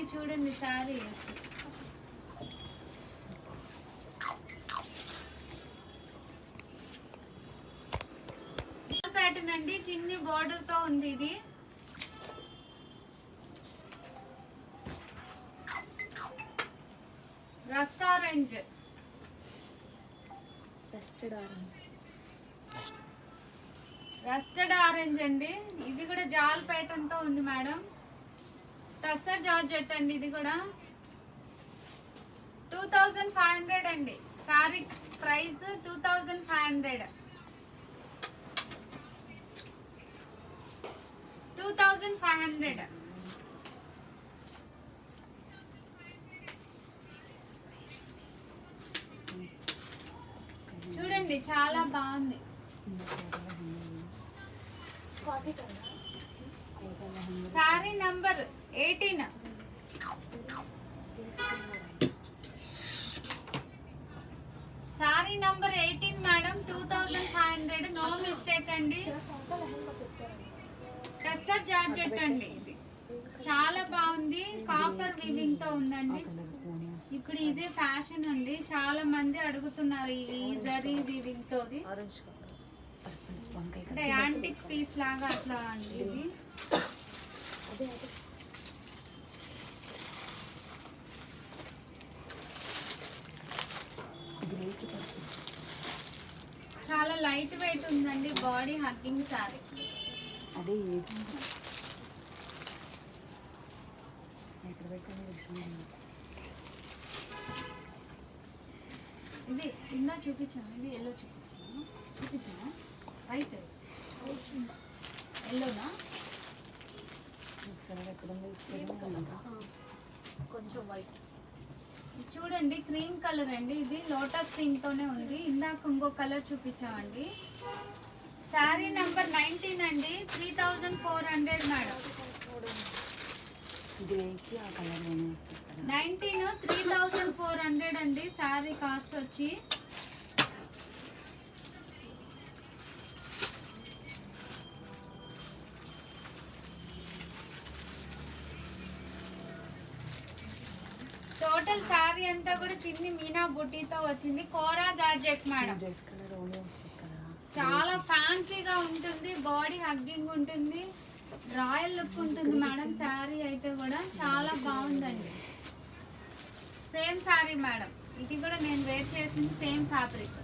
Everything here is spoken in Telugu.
అండి, చూడండి శారీ ప్యాటర్న్ అండి, చిన్ని బోర్డర్ తో ఉంది ఇది. రస్ట్ ఆరెంజ్ రస్టెడ్ ఆరెంజ్ అండి, ఇది కూడా జాల్ ప్యాటర్న్ తో ఉంది మేడం. టస్సర్ జార్జెట్ అండి, ఇది కూడా 2500 అండి. సారీ ప్రైస్ 2500. 2500. చూడండి చాలా బాగుంది. Sari number 18. Sari number 18 madam, 2500. No mistake అండి. టస్సర్ జార్జెట్ అండి, ఇది చాలా బాగుంది. కాపర్ వీవింగ్ తో ఉందండి. ఇప్పుడు ఇదే ఫ్యాషన్ అండి, చాలా మంది అడుగుతున్నారు ఈ జరీ వీవింగ్ తోది. అంటే యాంటిక్ పీస్ లాగా అట్లా అండి ఇది. చాలా లైట్ వెయిట్ ఉందండి, బాడీ హగ్గింగ్ సారీ. అదే ఇది ఇందా చూపించాను, ఇది ఎల్లో చూపించానా రైట్ ఎల్లోనా కొంచెం వైట్. చూడండి క్రీమ్ కలర్ అండి, ఇది లోటస్ పింక్ తోనే ఉంది. ఇందాక ఇంకో కలర్ చూపించామండి. శారీ నంబర్ 19 అండి, 3400 మేడం. 19 3400 అండి శారీ కాస్ట్ వచ్చి. టోటల్ శారీ అంతా కూడా చిన్ని మీనా బుట్టీతో వచ్చింది. కోరా జార్జెట్ మేడం, చాలా ఫ్యాన్సీగా ఉంటుంది, బాడీ హగ్గింగ్ ఉంటుంది, రాయల్ లుక్ ఉంటుంది మేడం. శారీ అయితే కూడా చాలా బాగుందండి. సేమ్ శారీ మేడం, ఇది కూడా నేను వేర్ చేసింది సేమ్ ఫ్యాబ్రిక్.